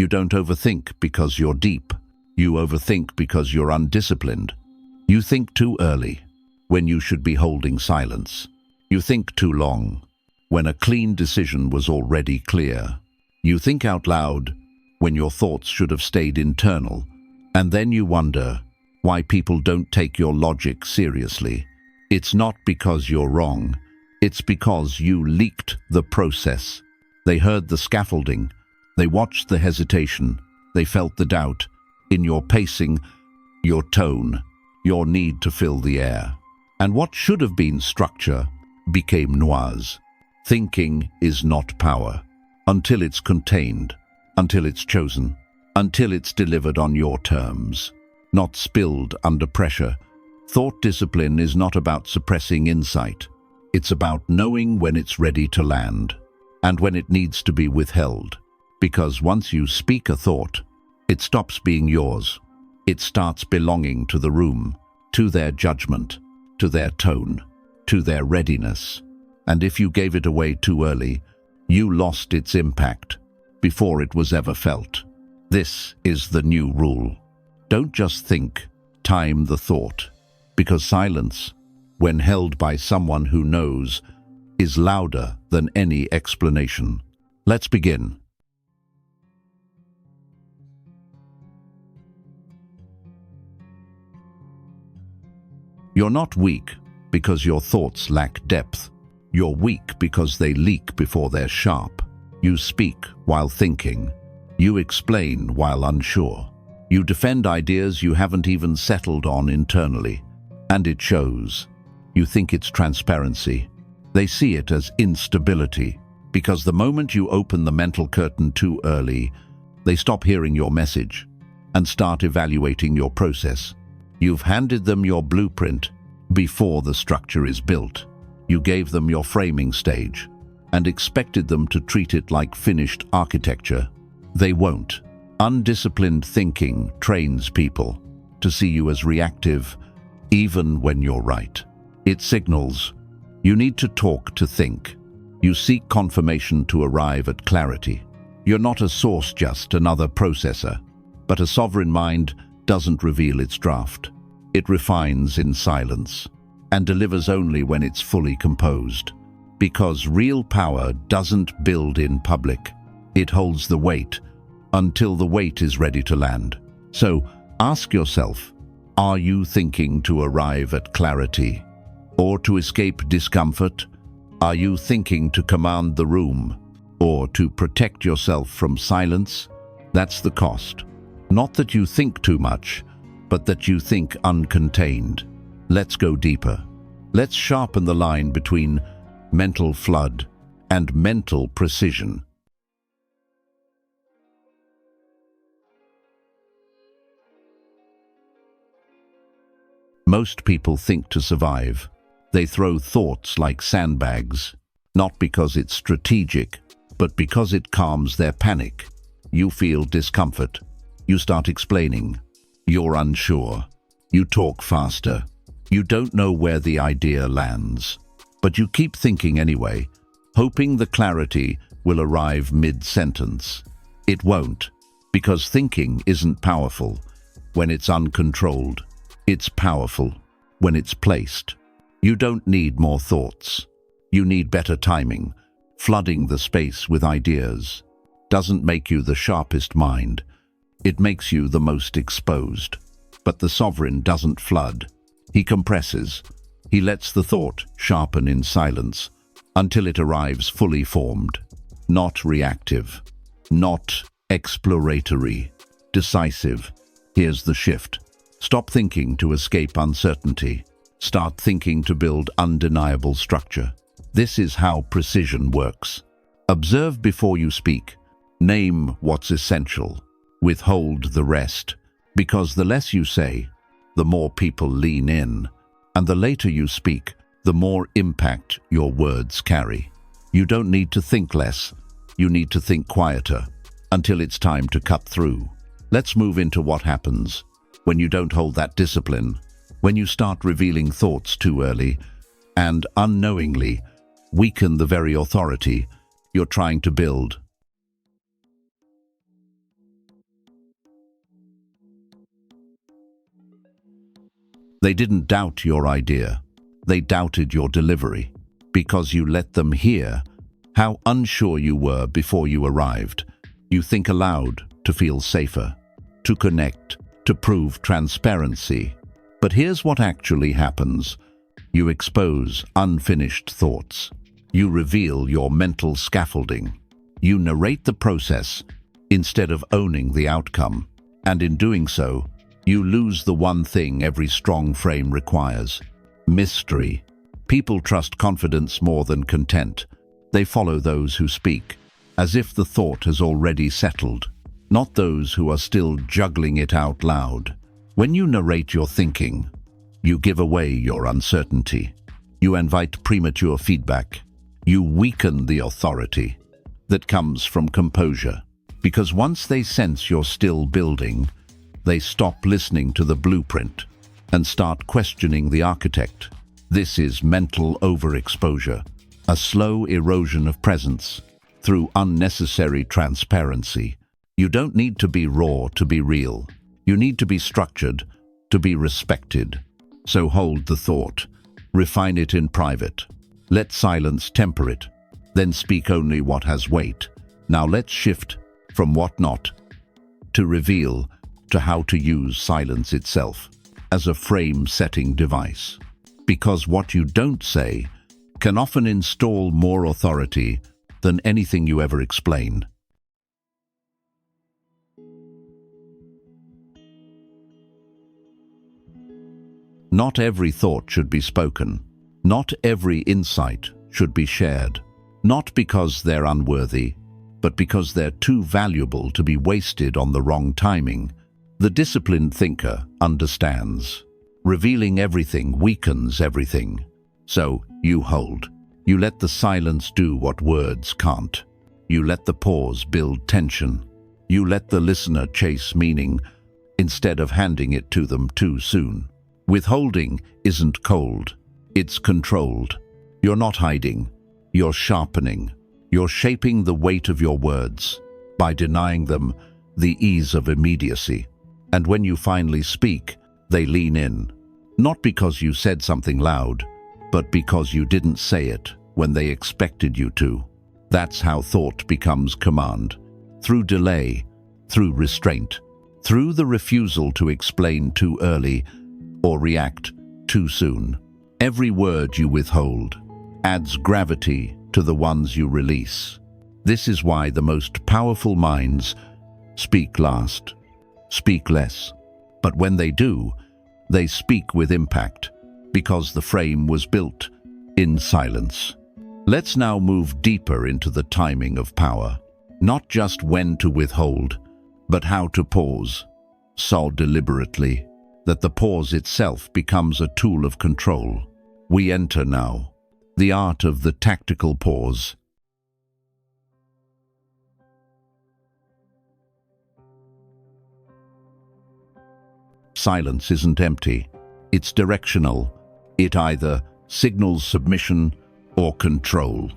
You don't overthink because you're deep. You overthink because you're undisciplined. You think too early when you should be holding silence. You think too long when a clean decision was already clear. You think out loud when your thoughts should have stayed internal. And then you wonder why people don't take your logic seriously. It's not because you're wrong. It's because you leaked the process. They heard the scaffolding. They watched the hesitation. They felt the doubt in your pacing, your tone, your need to fill the air. And what should have been structure became noise. Thinking is not power until it's contained, until it's chosen, until it's delivered on your terms, not spilled under pressure. Thought discipline is not about suppressing insight. It's about knowing when it's ready to land and when it needs to be withheld. Because once you speak a thought, it stops being yours. It starts belonging to the room, to their judgment, to their tone, to their readiness. And if you gave it away too early, you lost its impact before it was ever felt. This is the new rule. Don't just think, time the thought. Because silence, when held by someone who knows, is louder than any explanation. Let's begin. You're not weak because your thoughts lack depth. You're weak because they leak before they're sharp. You speak while thinking. You explain while unsure. You defend ideas you haven't even settled on internally. And it shows. You think it's transparency. They see it as instability, because the moment you open the mental curtain too early, they stop hearing your message and start evaluating your process. You've handed them your blueprint before the structure is built. You gave them your framing stage and expected them to treat it like finished architecture. They won't. Undisciplined thinking trains people to see you as reactive, even when you're right. It signals you need to talk to think. You seek confirmation to arrive at clarity. You're not a source, just another processor. But a sovereign mind doesn't reveal its draft. It refines in silence and delivers only when it's fully composed. Because real power doesn't build in public. It holds the weight until the weight is ready to land. So ask yourself, are you thinking to arrive at clarity or to escape discomfort? Are you thinking to command the room or to protect yourself from silence? That's the cost. Not that you think too much, but that you think uncontained. Let's go deeper. Let's sharpen the line between mental flood and mental precision. Most people think to survive. They throw thoughts like sandbags, not because it's strategic, but because it calms their panic. You feel discomfort. You start explaining. You're unsure. You talk faster. You don't know where the idea lands. But you keep thinking anyway, hoping the clarity will arrive mid-sentence. It won't, because thinking isn't powerful when it's uncontrolled. It's powerful when it's placed. You don't need more thoughts. You need better timing. Flooding the space with ideas doesn't make you the sharpest mind. It makes you the most exposed. But the sovereign doesn't flood. He compresses. He lets the thought sharpen in silence until it arrives fully formed. Not reactive. Not exploratory. Decisive. Here's the shift. Stop thinking to escape uncertainty. Start thinking to build undeniable structure. This is how precision works. Observe before you speak. Name what's essential. Withhold the rest. Because the less you say, the more people lean in. And the later you speak, the more impact your words carry. You don't need to think less. You need to think quieter until it's time to cut through. Let's move into what happens when you don't hold that discipline, when you start revealing thoughts too early and unknowingly weaken the very authority you're trying to build. They didn't doubt your idea. They doubted your delivery because you let them hear how unsure you were before you arrived. You think aloud to feel safer, to connect, to prove transparency. But here's what actually happens. You expose unfinished thoughts. You reveal your mental scaffolding. You narrate the process instead of owning the outcome. And in doing so, you lose the one thing every strong frame requires: mystery. People trust confidence more than content. They follow those who speak, as if the thought has already settled, not those who are still juggling it out loud. When you narrate your thinking, you give away your uncertainty. You invite premature feedback. You weaken the authority that comes from composure. Because once they sense you're still building, they stop listening to the blueprint and start questioning the architect. This is mental overexposure, a slow erosion of presence through unnecessary transparency. You don't need to be raw to be real. You need to be structured to be respected. So hold the thought. Refine it in private. Let silence temper it. Then speak only what has weight. Now let's shift from what not to reveal to how to use silence itself as a frame-setting device. Because what you don't say can often install more authority than anything you ever explain. Not every thought should be spoken. Not every insight should be shared. Not because they're unworthy, but because they're too valuable to be wasted on the wrong timing. The disciplined thinker understands. Revealing everything weakens everything. So you hold. You let the silence do what words can't. You let the pause build tension. You let the listener chase meaning instead of handing it to them too soon. Withholding isn't cold. It's controlled. You're not hiding. You're sharpening. You're shaping the weight of your words by denying them the ease of immediacy. And when you finally speak, they lean in. Not because you said something loud, but because you didn't say it when they expected you to. That's how thought becomes command. Through delay, through restraint, through the refusal to explain too early or react too soon. Every word you withhold adds gravity to the ones you release. This is why the most powerful minds speak last, speak less. But when they do, they speak with impact, because the frame was built in silence. Let's now move deeper into the timing of power. Not just when to withhold, but how to pause, so deliberately that the pause itself becomes a tool of control. We enter now the art of the tactical pause. Silence isn't empty. It's directional. It either signals submission or control.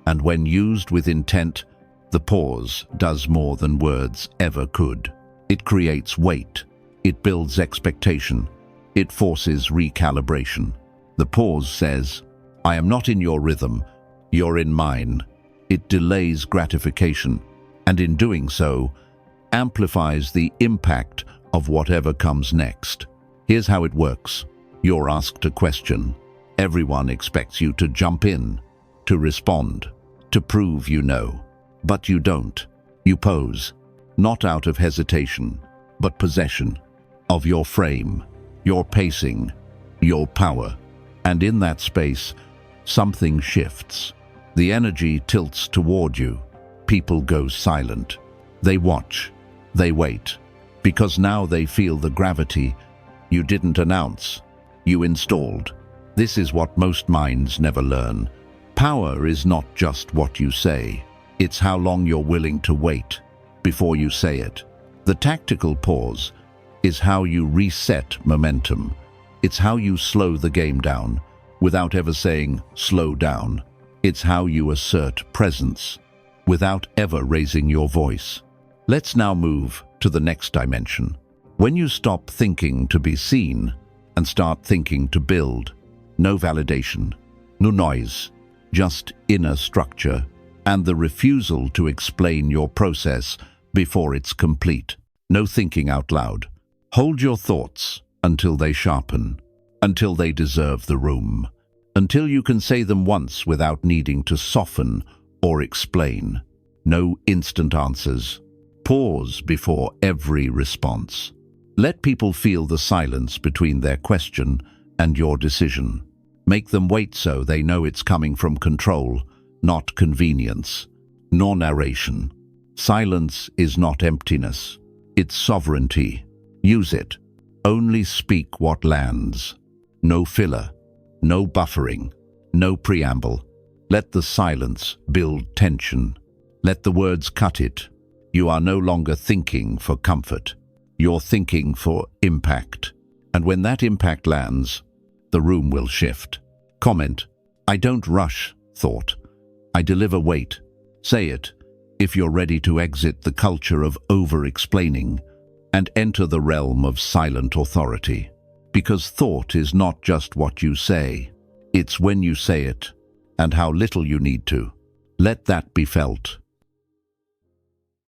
And when used with intent, the pause does more than words ever could. It creates weight. It builds expectation. It forces recalibration. The pause says, I am not in your rhythm, you're in mine. It delays gratification, and in doing so, amplifies the impact of whatever comes next. Here's how it works. You're asked a question. Everyone expects you to jump in, to respond, to prove you know. But you don't. You pose, not out of hesitation, but possession of your frame, your pacing, your power. And in that space, something shifts. The energy tilts toward you. People go silent. They watch. They wait. Because now they feel the gravity you didn't announce, you installed. This is what most minds never learn. Power is not just what you say. It's how long you're willing to wait before you say it. The tactical pause is how you reset momentum. It's how you slow the game down without ever saying, slow down. It's how you assert presence without ever raising your voice. Let's now move to the next dimension. When you stop thinking to be seen and start thinking to build. No validation, no noise, just inner structure and the refusal to explain your process before it's complete. No thinking out loud. Hold your thoughts until they sharpen, until they deserve the room, until you can say them once without needing to soften or explain. No instant answers. Pause before every response. Let people feel the silence between their question and your decision. Make them wait so they know it's coming from control, not convenience, nor narration. Silence is not emptiness. It's sovereignty. Use it. Only speak what lands. No filler, no buffering, no preamble. Let the silence build tension. Let the words cut it. You are no longer thinking for comfort. You're thinking for impact. And when that impact lands, the room will shift. Comment, I don't rush thought. I deliver weight. Say it if you're ready to exit the culture of over-explaining and enter the realm of silent authority. Because thought is not just what you say, it's when you say it and how little you need to. Let that be felt.